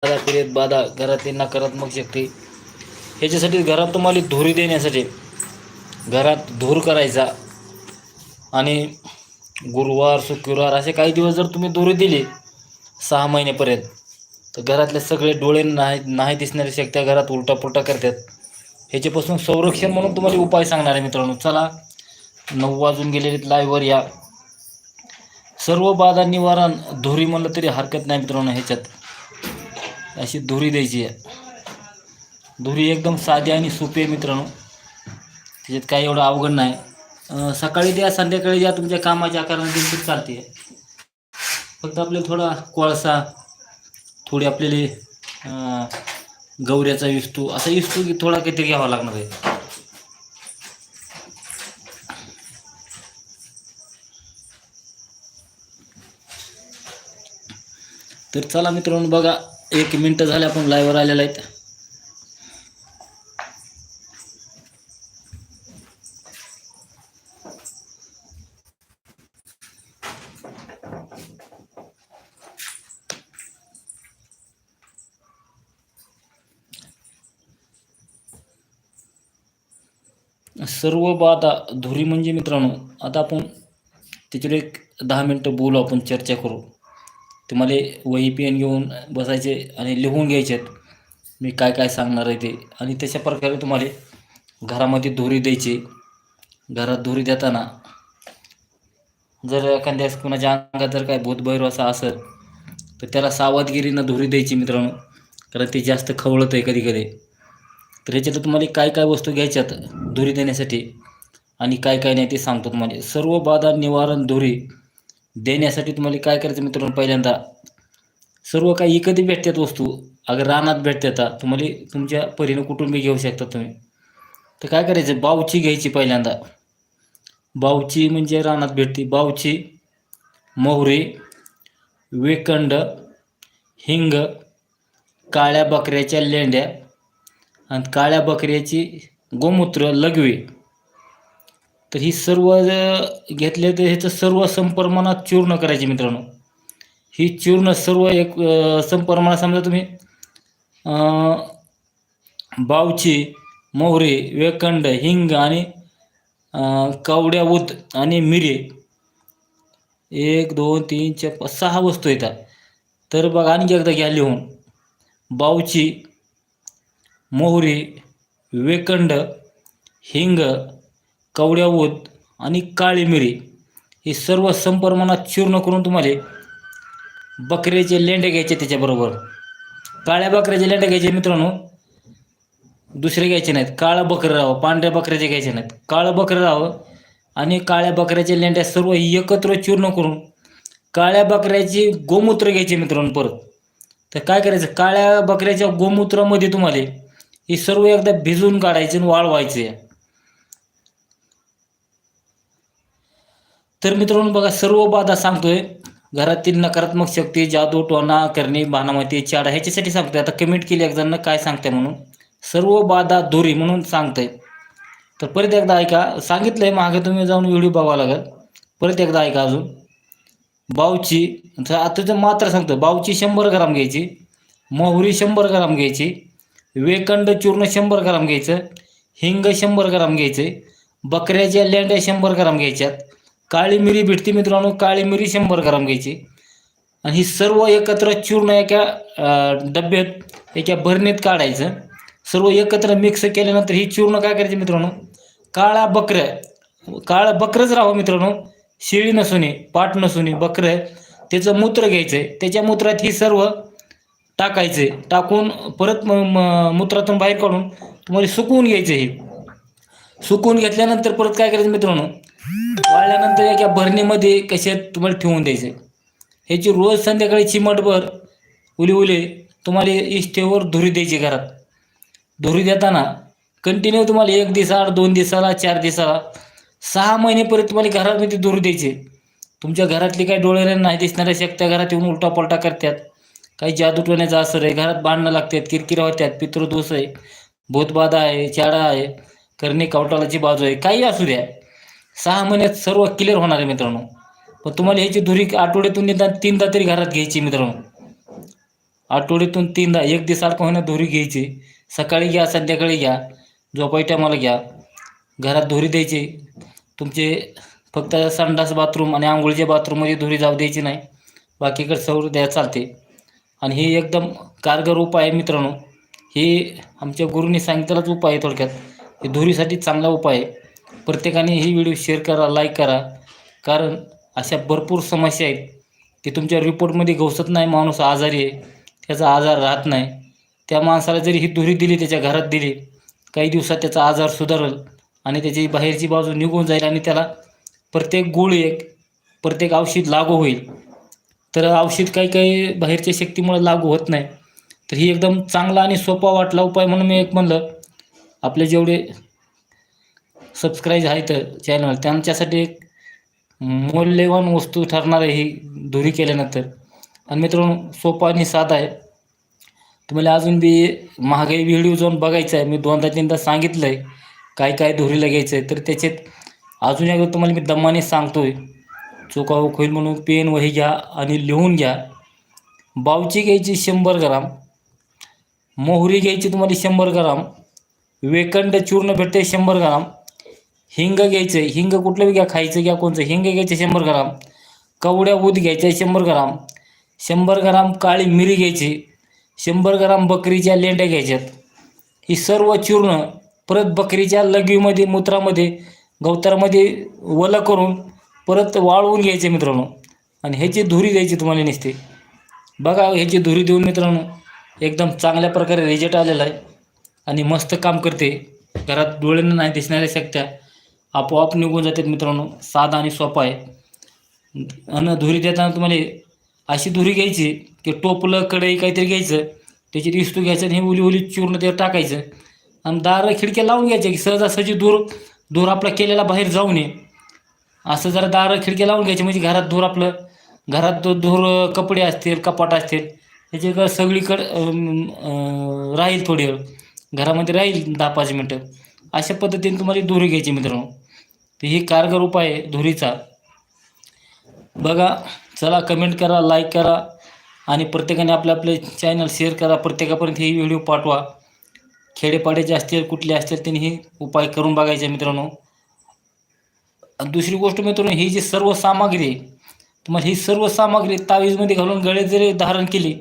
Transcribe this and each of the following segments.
बाधा क्रियेत बाधा घरातील नकारात्मक शक्ती ह्याच्यासाठी घरात तुम्हाला धुरी देण्यासाठी घरात धूर करायचा आणि गुरुवार शुक्रवार असे काही दिवस जर तुम्ही धुरी दिली 6 महिन्यापर्यंत तर घरातले सगळे डोळे नाही दिसणारी शक्त्या घरात उलटापुलटा करतात. ह्याच्यापासून संरक्षण म्हणून तुम्हाला उपाय सांगणार आहे मित्रांनो. चला 9 वाजून गेलेले लाईव्हवर या. सर्व बाधा निवारण धुरी म्हणलं तरी हरकत नाही मित्रांनो. ह्याच्यात अशी धुरी द्यायची आहे. धुरी एकदम साधी आणि सोपी आहे मित्रांनो. त्याच्यात काही एवढं अवघड नाही. सकाळी द्या संध्याकाळी द्या तुमच्या कामाच्या आकाराने देखील चालते. फक्त आपल्याला थोडा कोळसा थोडी आपल्याला गौऱ्याचा विस्तू असा विस्तू की थोडा काहीतरी घ्यावा लागणार आहे. तर चला मित्रांनो बघा 1 मिनिट झाले आपण लाईव्हवर आलेला आहेत. सर्व बाधा धुरी म्हणजे मित्रांनो आता आपण त्याच्यावर एक 10 मिनटं बोलू, आपण चर्चा करू. तुम्हाला वही पेन घेऊन बसायचे आणि लिहून घ्यायचे मी काय काय सांगणार आहे ते. आणि तशा प्रकारे तुम्हाला घरामध्ये धुरी द्यायची. घरात धुरी देताना जर एखाद्या कुणाच्या अंगात जर काय भूतभैरव असा असेल तर त्याला सावधगिरीनं धुरी द्यायची मित्रांनो, कारण ते जास्त खवळत आहे कधी कधी. तर ह्याच्यात तुम्हाला काय काय वस्तू घ्यायच्यात धुरी देण्यासाठी आणि काय काय नाही ते सांगतो तुम्हाला. सर्व बाधा निवारण धुरी देण्यासाठी तुम्हाला काय करायचं मित्रांनो, पहिल्यांदा सर्व काही कधी भेटतात वस्तू, अगर रानात भेटतात तुम्हाला तुमच्या परीनं कुठून बी घेऊ शकता तुम्ही. तर काय करायचं, बावची घ्यायची पहिल्यांदा. बावची म्हणजे रानात भेटते. बावची, मोहरी, वेकंड, हिंग, काळ्या बकऱ्याच्या लेंड्या आणि काळ्या बकऱ्याची गोमूत्र लघवी. तर ही सर्व घेतले तर ह्याचं सर्व समप्रमाणात चूर्ण करायचे मित्रांनो. ही चूर्ण सर्व एक समप्रमाणात समजा तुम्ही बावची, मोहरी, वेकंड, हिंग आणि कवड्या उद आणि मिरी 1 2 3 4 5 6 वस्तू येतात. तर बघा आणखी एकदा घ्या लिहून. बावची, मोहरी, वेकंड, हिंग, कवड्या उद आणि काळी मिरी हे सर्व समप्रमाणात चूर्ण करून तुम्हाला बकऱ्याचे लेंडे घ्यायचे. त्याच्याबरोबर काळ्या बकऱ्याचे लेंडे घ्यायचे मित्रांनो, दुसरे घ्यायचे नाहीत. काळं बकरं राहावं, पांढऱ्या बकऱ्याचे घ्यायचे नाहीत. काळं बकरं राहावं आणि काळ्या बकऱ्याचे लेंड्या सर्व एकत्र चूर्ण करून काळ्या बकऱ्याची गोमूत्र घ्यायचे मित्रांनो परत. तर काय करायचं, काळ्या बकऱ्याच्या गोमूत्रामध्ये तुम्हाला हे सर्व एकदा भिजवून काढायचे आणि वाळवायचे. तर मित्रांनो बघा सर्व बाधा सांगतोय, घरातील नकारात्मक शक्ती, जादू टोना करणे, बाणामती चाडा ह्याच्यासाठी सांगतोय. आता कमेंट केली एक जण काय सांगते म्हणून, सर्व बाधा धुरी म्हणून सांगतंय. तर परत एकदा ऐका, सांगितलंय मागे तुम्ही जाऊन व्हिडिओ बघावा लागेल. परत एकदा ऐका अजून. बावची आता मात्र सांगतो, बावची 100 ग्राम घ्यायची, मोहरी 100 ग्राम घ्यायची, वेकंड चूर्ण 100 ग्राम घ्यायचं, हिंग 100 ग्राम घ्यायचे, बकऱ्याच्या लेंड्या 100 ग्राम घ्यायच्यात, काळी मिरी भेटते मित्रांनो, काळी मिरी 100 ग्राम घ्यायची. आणि ही सर्व एकत्र चूर्ण एका डब्यात एका भरणीत काढायचं. सर्व एकत्र मिक्स केल्यानंतर ही चूर्ण काय करायची मित्रांनो, काळं बकरंच राहावं मित्रांनो, शेळी नसुनी, पाट नसुनी, बकरं त्याचं मूत्र घ्यायचं. त्याच्या मूत्रात ही सर्व टाकायचे. टाकून परत मूत्रातून बाहेर काढून तुम्हाला सुकवून घ्यायचं. हे सुकवून घेतल्यानंतर परत काय करायचं मित्रांनो, वाळल्यानंतर एका भरणीमध्ये कशात तुम्हाला ठेवून द्यायचं. ह्याची रोज संध्याकाळी चिमटभर उली तुम्हाला इष्टेवर धुरी द्यायची. घरात धुरी देताना कंटिन्यू तुम्हाला 1 दिवसाआड, 2 दिवसाला, 4 दिवसाला, 6 महिनेपर्यंत तुम्हाला घरामध्ये धुरी द्यायची. तुमच्या घरातली काही डोळ्याला नाही दिसणाऱ्या शक्त्या घरात येऊन उलटापलटा करतात, काही जादू टोण्याचा असर आहे, घरात भांडणं लागतात, किरकिरा होत्यात, पितृदोष आहे, भूतबाधा आहे, चाडा आहे, करणी कवटालाची बाजू आहे, काही असू द्या, 6 महिन्यात सर्व क्लिअर होणार आहे मित्रांनो. पण तुम्हाला ह्याची धुरी आठवड्यातून निदान 3दा तरी घरात घ्यायची मित्रांनो. आठवड्यातून 3दा, एक दिवसाआड का होईना धुरी घ्यायची. सकाळी घ्या, संध्याकाळी घ्या, झोपाय टायमाला घ्या. घरात धुरी द्यायची. तुमचे फक्त संडास बाथरूम आणि अंघोळीच्या बाथरूममध्ये धुरी जाऊ द्यायची नाही. बाकीकडे सर्व द्या चालते. आणि हे एकदम कारगर उपाय आहे मित्रांनो. हे आमच्या गुरूंनी सांगितलेलाच उपाय आहे थोडक्यात. हे धुरीसाठी चांगला उपाय आहे. प्रत्येकाने ही व्हिडिओ शेअर करा, लाईक करा. कारण अशा भरपूर समस्या आहेत की तुमच्या रिपोर्टमध्ये घोषत नाही माणूस आजारी आहे, त्याचा आजार राहत नाही. त्या माणसाला जरी ही धुरी दिली, त्याच्या घरात दिली, काही दिवसात त्याचा आजार सुधारेल आणि त्याची बाहेरची बाजू निघून जाईल आणि त्याला प्रत्येक गोळी प्रत्येक औषध लागू होईल. तर औषध काही काही बाहेरच्या शक्तीमुळे लागू होत नाही. तर ही एकदम चांगला आणि सोपा वाटला उपाय म्हणून मी एक म्हणलं आपले जेवढे सबस्क्राईब आहेत चॅनल त्यांच्यासाठी एक मौल्यवान वस्तू ठरणार आहे ही धुरी केल्यानंतर. आणि मित्रांनो सोपा आणि साधा आहे. तुम्हाला अजून बी महागाई व्हिडिओ जाऊन बघायचा आहे. मी 2दा-3दा सांगितलं आहे काय काय धुरीला घ्यायचं आहे. तर त्याच्यात अजून एकदा तुम्हाला मी दमाने सांगतोय, चुका होईल म्हणून पेन वही घ्या आणि लिहून घ्या. बावची घ्यायची 100 ग्राम, मोहरी घ्यायची तुम्हाला 100 ग्राम, वेकंड चूर्ण भेटते 100 ग्राम, हिंग घ्यायचं, हिंग कुठलं बी घ्या, खायचं घ्या कोणचं, हिंग घ्यायचं 100 ग्राम, कवड्या ऊद घ्यायच्या 100 ग्राम, 100 ग्राम काळी मिरी घ्यायची, 100 ग्राम बकरीच्या लेंड्या घ्यायच्यात. ही सर्व चूर्ण परत बकरीच्या लघवीमध्ये, मूत्रामध्ये, गवतारामध्ये वलं करून परत वाळवून घ्यायचे मित्रांनो. आणि ह्याची धुरी द्यायची तुम्हाला नुसती. बघा ह्याची धुरी देऊन मित्रांनो एकदम चांगल्या प्रकारे रिझल्ट आलेला आहे आणि मस्त काम करते. घरात डोळ्यांना नाही दिसणाऱ्या शक्त्या आपोआप निघून जातात मित्रांनो. साधा आणि सोपा आहे. आणि धुरी देताना तुम्हाला अशी धुरी घ्यायची की टोपलं कढई काहीतरी घ्यायचं, त्याची इस्तू घ्यायचं आणि हे उली उली चूर्ण ते टाकायचं आणि दार खिडक्या लावून घ्यायच्या की सहजासहजी धूर आपला केलेला बाहेर जाऊ नये. असं जरा दार खिडक्या लावून घ्यायचे म्हणजे घरात धूर कपडे असतील, कपाट असतील, ह्याच्याकडं सगळीकडं राहील, थोडी वेळ घरामध्ये राहील 10-5 मिनटं. अशा पद्धतीने तुम्हाला धुरी घ्यायची मित्रांनो. तर ही कारगर उपाय आहे धुरीचा. बघा, चला कमेंट करा, लाईक करा आणि प्रत्येकाने आपले चॅनल शेअर करा. प्रत्येकापर्यंत ही व्हिडिओ पाठवा. खेडेपाड्याचे असतील, कुठले असतील, त्यांनी ही उपाय करून बघायचे मित्रांनो. दुसरी गोष्ट मित्रांनो, ही जी सर्व सामग्री आहे, तुम्हाला ही सर्व सामग्री तावीजमध्ये घालून गळे जरी धारण केली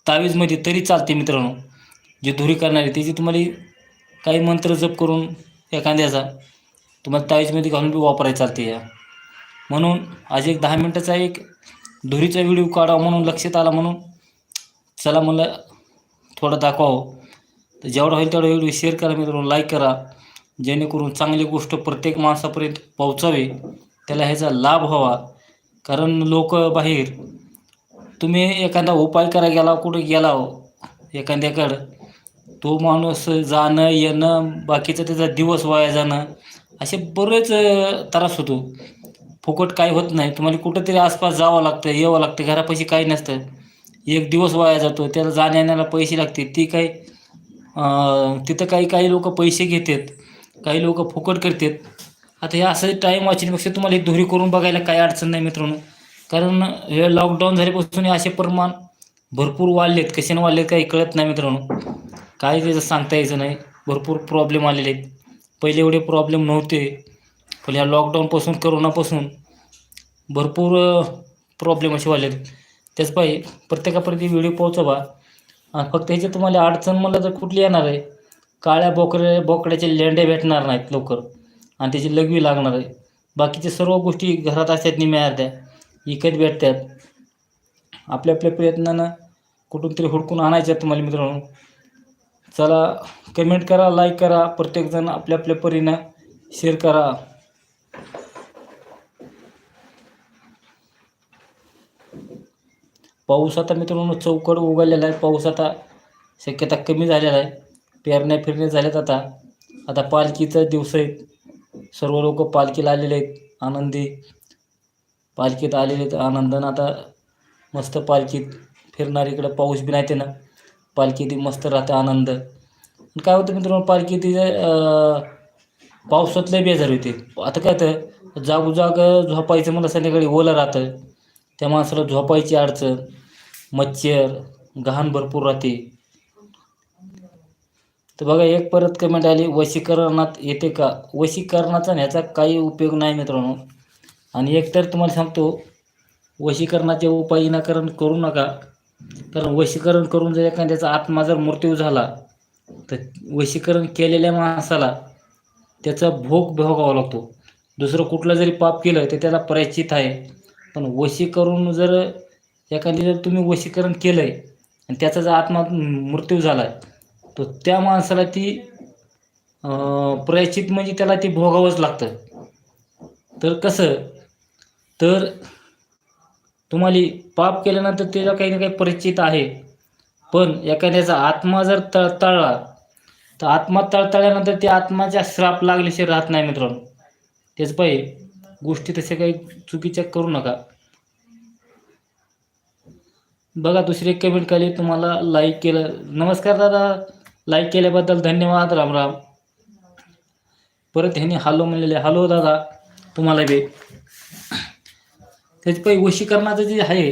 तावीजमध्ये तरी चालते मित्रांनो. जी धुरी करणारी त्याची तुम्हाला काही मंत्र जप करून एखाद्याचा तुम्हाला तावीजमध्ये घालून बी वापरायला चालते. या म्हणून आज एक 10 मिनटाचा एक धुरीचा व्हिडिओ काढावा म्हणून लक्षात आला, म्हणून चला मला थोडं दाखवावं. तर जेवढा होईल तेवढा व्हिडिओ शेअर करा मित्रांनो, लाईक करा, जेणेकरून चांगली गोष्ट प्रत्येक माणसापर्यंत पोहोचावी, त्याला ह्याचा लाभ व्हावा. कारण लोक बाहेर, तुम्ही एखादा उपाय करायला गेला, कुठे गेला एखाद्याकडं, तो माणूस जाणं येणं, बाकीचं त्याचा दिवस वाया जाणं, असे बरेच त्रास होतो. फुकट काय होत नाही. तुम्हाला कुठंतरी आसपास जावं लागतं, यावं लागतं, घरापाशी काही नसतं, एक दिवस वाया जातो, त्याला जाण्या येण्याला पैसे लागते. ती काही तिथं काही लोक पैसे घेतात, काही लोक फुकट करतात. आता हे असं टाईम वाचण्यापेक्षा तुम्हाला एक धुरी करून बघायला काही अडचण नाही मित्रांनो. कारण हे लॉकडाऊन झाल्यापासून असे प्रमाण भरपूर वाढलेत. कशाने वाढलेत काही कळत नाही मित्रांनो. काय त्याचं सांगता यायचं नाही. भरपूर प्रॉब्लेम आलेले आहेत. पहिले एवढे प्रॉब्लेम नव्हते, पण ह्या लॉकडाऊनपासून, करोनापासून भरपूर प्रॉब्लेम असे वाढलेत. त्याच पाहिजे प्रत्येकापर्यंत व्हिडिओ पोहोचवा. फक्त ह्याच्यात तुम्हाला अडचण म्हणलं तर कुठली येणार आहे, काळ्या बोकड्याचे लेंडे भेटणार नाहीत लवकर आणि त्याची लघवी लागणार आहे. बाकीच्या सर्व गोष्टी घरात असतात निम्या अर्ध्या विकत भेटतात. आपल्या प्रयत्नानं कुठून तरी हुडकून आणायच्या तुम्हाला मित्रांनो. चला कमेंट करा, लाईक करा, प्रत्येकजण आपल्या परीनं शेअर करा. पाऊस आता मित्रांनो चौकड उघडलेला आहे. पाऊस आता शक्यता कमी झालेला आहे. पेरण्या फिरण्या झाल्यात. आता पालखीचा दिवस आहेत. सर्व लोक पालखीला आलेले आहेत, आनंदी पालखीत आलेले आहेत आनंदानं. आता मस्त पालखीत फिरणार. इकडं पाऊस बी नाही त्यानं पालखी मस्त राहते आनंद. काय होतं मित्रांनो, पालखी पावसातलं बेजार होते. आता काय तर जागोजाग झोपायचं मला संध्याकाळी ओलं राहतं, त्या माणसाला झोपायची अडचण, मच्छर, गहाण भरपूर राहते. तर बघा एक परत कमेंट आली, वशीकरणात येते का? वशीकरणाचा आणि ह्याचा काही उपयोग नाही मित्रांनो. आणि एक तर तुम्हाला सांगतो, वशीकरणाचे उपाय विनाकारण करू नका. कारण वशीकरण करून जर एखाद्याचा आत्मा जर मृत्यू झाला तर वशीकरण केलेल्या माणसाला त्याचा भोग भोगावा लागतो. दुसरं कुठलं जरी पाप केलं तर त्याला प्रायश्चित आहे. पण वशीकरून जर जर तुम्ही वशीकरण केलंय आणि त्याचा जर आत्मा मृत्यू झालाय तर त्या माणसाला ती प्रायश्चित म्हणजे त्याला ती भोगावंच लागतं. तर कसं, तर तुम्हाला पाप केल्यानंतर त्याला काही ना काही प्रायश्चित आहे. पण एखाद्याचा आत्मा जर तळतळला तर आत्मा तळतळल्यानंतर त्या आत्म्याचा श्राप लागल्याशिवाय राहत नाही मित्रांनो. त्याच पाहिजे गोष्टी तशा काही चुकीच्या करू नका. बघा दुसरी एक कमेंट केली, तुम्हाला लाईक केलं. नमस्कार दादा, लाईक केल्याबद्दल धन्यवाद. राम राम. परत ह्याने हॅलो म्हणलेले. हॅलो दादा तुम्हाला बी. त्याच पाहिजे वशीकरणाचं जे आहे,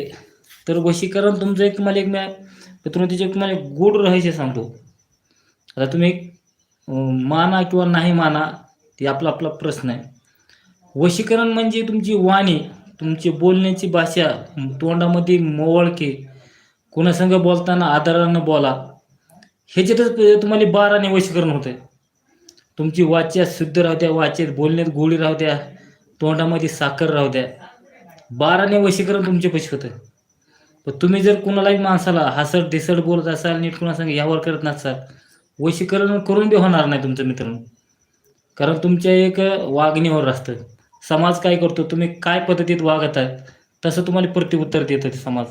तर वशीकरण तुमचं एक तुम्हाला एक मित्र तिचे तुम्हाला एक गोड राहायचे सांगतो. आता तुम्ही माना किंवा नाही माना ते आपला आपला प्रश्न आहे. वशीकरण म्हणजे तुमची वाणी, तुमची बोलण्याची भाषा, तोंडामध्ये मोवळके, कोणासंग बोलताना आदरानं बोला. ह्याच्यातच तुम्हाला 12ने वशीकरण होतंय. तुमची वाच्या शुद्ध राहू द्या, वाचेत बोलण्यात गोडी राहू द्या, तोंडामध्ये साखर राहू द्या. 12ने वशीकरण तुमच्यापाशी होतं. पण तुम्ही जर कुणालाही माणसाला हसत ढिसड बोलत असाल, नीट कुणासंग व्यवहार करत नसाल, वशीकरण करून बी होणार नाही तुमचं मित्रांनो. कारण तुमच्या एक वागणीवर असतं. समाज काय करतो, तुम्ही काय पद्धतीत वागत आहे तसं तुम्हाला प्रत्युत्तर देतं ते समाज.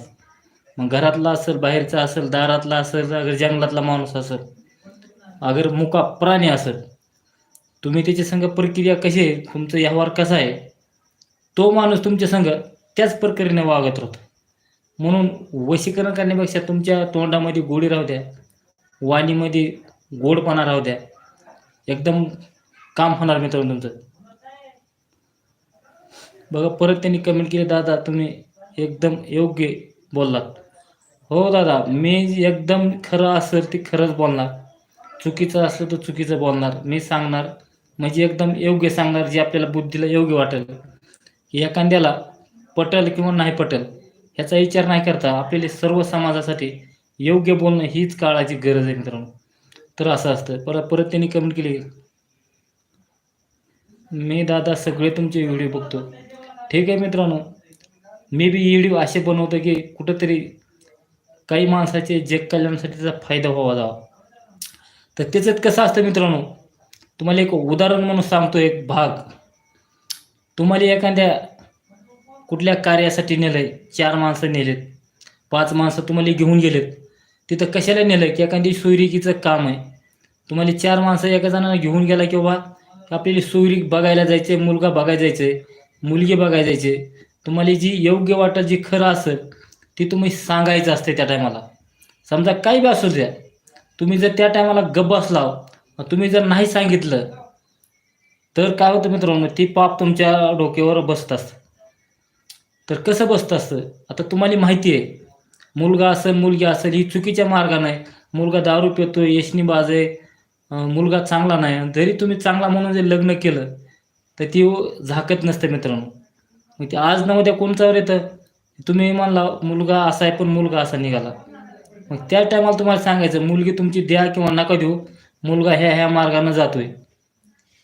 मग घरातला असेल, बाहेरचा असेल, दारातला असेल, अगर जंगलातला माणूस असेल, अगर मुका प्राणी असेल, तुम्ही त्याच्या संग प्रक्रिया कशी आहे, तुमचा व्यवहार कसा आहे, तो माणूस तुमच्या संग त्याच प्रकारे वागत राहतो. म्हणून वशीकरण करण्यापेक्षा तुमच्या तोंडामध्ये गोडी राहू द्या, वाणीमध्ये गोडपणा राहू द्या, एकदम काम होणार मित्रांनो तुमचं. बघा परत त्यांनी कमेंट केली, दादा तुम्ही एकदम योग्य बोललात. हो दादा, मी एकदम खरं असेल ते खरंच बोलणार, चुकीचं असलं तर चुकीचं बोलणार. मी सांगणार म्हणजे एकदम योग्य सांगणार, जे आपल्याला बुद्धीला योग्य वाटेल. एखाद्याला पटेल किंवा नाही पटेल ह्याचा विचार नाही करता आपल्याला सर्व समाजासाठी योग्य बोलणं हीच काळाची गरज आहे मित्रांनो. तर असं असतं. परत परत त्यांनी कमेंट केली, मी दादा सगळे तुमचे व्हिडिओ बघतो. ठीक आहे मित्रांनो, मी बी व्हिडिओ असे बनवतो की कुठंतरी काही माणसाचे जग कल्याणासाठी त्याचा फायदा व्हावा जावा. तर त्याच्यात कसं असतं मित्रांनो, तुम्हाला एक उदाहरण म्हणून सांगतो. एक भाग, तुम्हाला एखाद्या कुठल्या कार्यासाठी नेलंय, 4 माणसं नेलेत, 5 माणसं तुम्हाला घेऊन गेलेत. तिथं कशाला नेलं की एखादी सोयरिकीचं काम आहे. तुम्हाला 4 माणसं एका जणांना घेऊन गेला की बाबा आपल्याला सोयरीक बघायला जायचे, मुलगा बघायला जायचे, मुलगी बघायला जायचे. तुम्हाला जी योग्य वाटेल, जी खरं असेल ती तुम्ही सांगायचं असते त्या टायमाला. समजा काही बी असू द्या, तुम्ही जर त्या टायमाला गप्प बसला, तुम्ही जर नाही सांगितलं तर काय होतं मित्रांनो, ती पाप तुमच्या डोक्यावर बसत असतं. तर कसं बसत असतं, आता तुम्हाला माहिती आहे मुलगा असेल मुलगी असेल ही चुकीच्या मार्गाने आहे. मुलगा दारू पितोय, व्यसनीबाज आहे, मुलगा चांगला नाही. जरी तुम्ही चांगला म्हणून जर लग्न केलं तर ती झाकत नसतं मित्रांनो. मग ते आज ना उद्या कोणच्यावर येतं, तुम्ही म्हणला मुलगा असा आहे पण मुलगा असा निघाला. मग त्या टायमाला तुम्हाला सांगायचं, मुलगी तुमची द्या किंवा नका देऊ, मुलगा ह्या ह्या मार्गाने जातोय.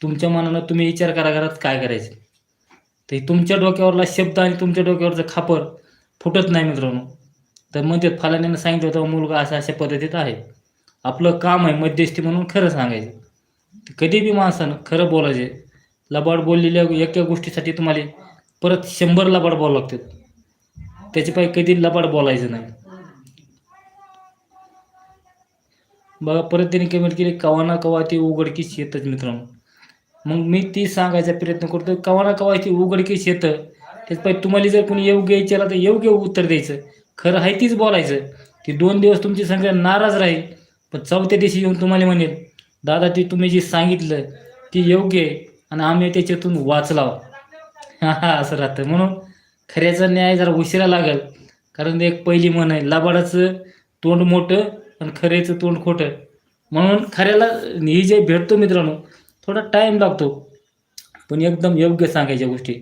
तुमच्या मनानं तुम्ही विचार करा घरात काय करायचं. तर तुमच्या डोक्यावरला शब्द आणि तुमच्या डोक्यावरचं खापर फुटत नाही मित्रांनो. तर म्हणतात फलाण्यानं सांगितलं होतं मुलगा अशा अशा पद्धतीत आहे. आपलं काम आहे मध्यस्थी म्हणून खरं सांगायचं. कधी बी माणसानं खरं बोलायचे. लबाड बोललेल्या एका गोष्टीसाठी तुम्हाला परत 100 लबाड बोलावं लागतात. त्याच्यापायी कधी लबाड बोलायचं नाही. बघा परत त्यांनी कमेंट केली, कवा ना कवा ती उघडकीस येतच मित्रांनो. मग मी ती सांगायचा प्रयत्न करतो, कवा ना कवा ती उघडकीस येतं. त्याच्यापायी तुम्हाला जर कोणी योग्य विचारलं तर योग्य उत्तर द्यायचं, खरं आहे तीच बोलायचं. ती 2 दिवस तुमची संग नाराज राहील, पण 4थ्या दिवशी येऊन तुम्हाला म्हणेल, दादा ती तुम्ही जी सांगितलं ती योग्य आहे आणि आम्ही त्याच्यातून वाचलाव. हां हां असं राहतं. म्हणून खऱ्याचा न्याय जरा उशिरा लागेल. कारण एक पहिली म्हण आहे, लबाडाचं तोंड मोठं आणि खऱ्याचं तोंड खोटं. म्हणून खऱ्याला ही जे भेटतो मित्रांनो, थोडा टाईम लागतो. पण एकदम योग्य सांगायच्या गोष्टी.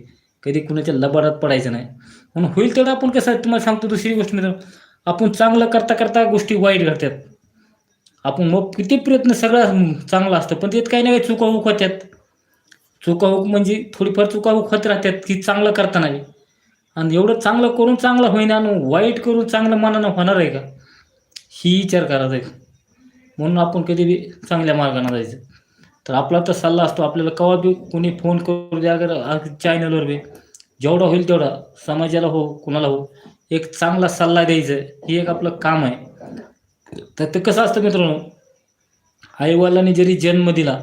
कधी कुणाच्या लबाडात पडायचं नाही. म्हणून होईल तेवढं आपण कसं आहे तुम्हाला सांगतो दुसरी गोष्ट मित्रांनो, आपण चांगलं करता गोष्टी वाईट घडतात. आपण मग किती प्रयत्न सगळं चांगलं असतं, पण त्यात काही ना काही चुका-हुक होत्यात. चुका-हुक म्हणजे थोडीफार चुका-हुक होत राहतात, की चांगलं करताना बी. आणि एवढं चांगलं करून चांगलं होईना आणि वाईट करून चांगलं मनानं होणार आहे का? ही विचार करायचा आहे. म्हणून आपण कधी बी चांगल्या मार्गाने जायचं. तर आपला तर सल्ला असतो आपल्याला केव्हा बी कोणी फोन करू द्या अगर चॅनलवर बी जेवढा होईल तेवढा समाजाला हो, कुणाला हो, एक चांगला सल्ला द्यायचं हे एक आपलं काम आहे. तर ते कसं असतं मित्रांनो, आई-वडिलांनी जरी जन्म दिला,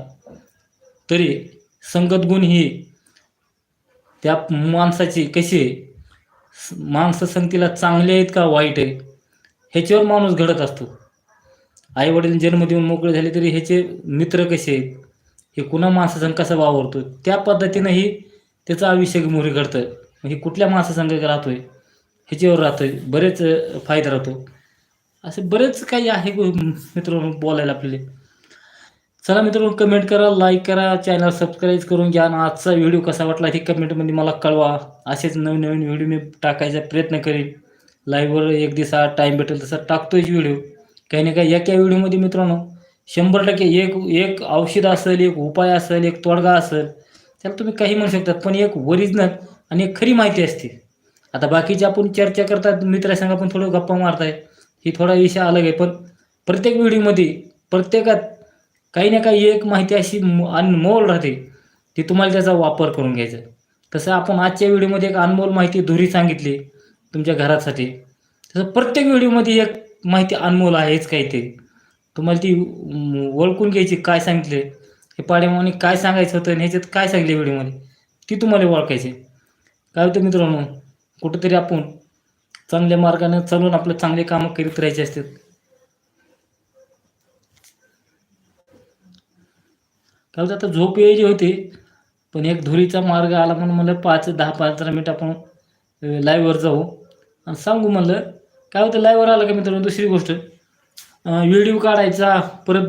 तरी संगत गुण ही त्या माणसाची कशी आहे, माणसं संगतीला चांगले आहेत का वाईट आहे, ह्याच्यावर माणूस घडत असतो. आई-वडील जन्म देऊन मोकळे झाले तरी ह्याचे मित्र कसे आहेत, हे कुणा माणसासंग कसा वावरतो, त्या पद्धतीनंही त्याचं आयुष्य मोहरी घडतं. हे कुठल्या माणसासंग राहतोय, ह्याच्यावर राहतोय. बरेच फायदा राहतो. असे बरेच काही आहे मित्रांनो बोलायला आपल्याला. चला मित्रांनो कमेंट करा, लाईक करा, चॅनल सबस्क्राईब करून घ्या आणि आजचा व्हिडिओ कसा वाटला हे कमेंटमध्ये मला कळवा. असेच नवीन व्हिडिओ मी टाकायचा प्रयत्न करीन. लाईव्हवर एक दिवसा टाईम भेटेल तसा टाकतोच व्हिडिओ. काही ना काही एका व्हिडिओमध्ये मित्रांनो 100% एक एक औषध असेल, एक उपाय असेल, एक तोडगा असेल, त्याला तुम्ही काही म्हणू शकतात. पण एक ओरिजिनल आणि एक खरी माहिती असते. आता बाकीची आपण चर्चा करतात मित्रासंग आपण थोडं गप्पा मारताय, ही थोडा विषय अलग आहे. पण प्रत्येक व्हिडिओमध्ये प्रत्येकात काही ना काही एक माहिती अशी अनमोल राहते, ती तुम्हाला त्याचा वापर करून घ्यायचा आहे. तसं आपण आजच्या व्हिडिओमध्ये एक अनमोल माहिती धुरी सांगितली तुमच्या घरासाठी. तसं प्रत्येक व्हिडिओमध्ये एक माहिती अनमोल आहेच काहीतरी. तुम्हाला ती ओळखून घ्यायची काय सांगितले, हे पाड्यामाने काय सांगायचं होतं आणि ह्याच्यात काय सांगितले व्हिडिओमध्ये, ती तुम्हाला ओळखायची. काय होतं मित्रांनो, कुठेतरी आपण चांगल्या मार्गाने चालून आपलं चांगले कामं करीत राहायचे असतात. काय होतं आता झोप यायची होती, पण एक धुरीचा मार्ग आला म्हणून म्हणलं 10-15 मिनिट आपण लाईव्हवर जाऊ आणि सांगू म्हणलं. काय होतं लाईव्हवर आलं का मित्रांनो दुसरी गोष्ट, व्हिडिओ काढायचा परत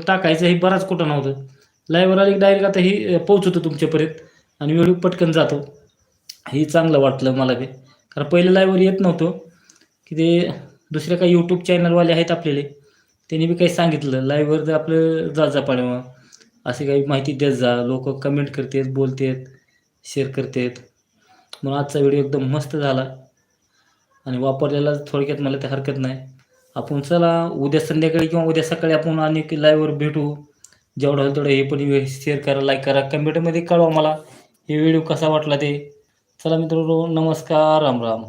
टाकायचा हे बराच कुठं नव्हतं. लाईव्हवर आली डायरेक्ट आता ही पोहोचवतो तुमच्यापर्यंत आणि व्हिडिओ पटकन जातो. हे चांगलं वाटलं मला बी. कारण पहिले लाईव्हवर येत नव्हतो, की ते दुसऱ्या काही यूट्यूब चॅनलवाले आहेत आपल्याला, त्यांनी बी काही सांगितलं लाईव्हवर जर आपलं जात जा पाठीमागं. अशी काही माहिती देत जा. लोकं कमेंट करतात, बोलतात, शेअर करतात. म्हणून आजचा व्हिडिओ एकदम मस्त झाला आणि वापरलेला थोडक्यात मला ते हरकत नाही. आपण चला उद्या संध्याकाळी किंवा उद्या सकाळी आपण आणि लाईव्हवर भेटू. जेवढं होईल तेवढं हे पण शेअर करा, लाईक करा, कमेंटमध्ये कळवा मला हे व्हिडिओ कसा वाटला ते. चला मित्रांनो नमस्कार, राम राम.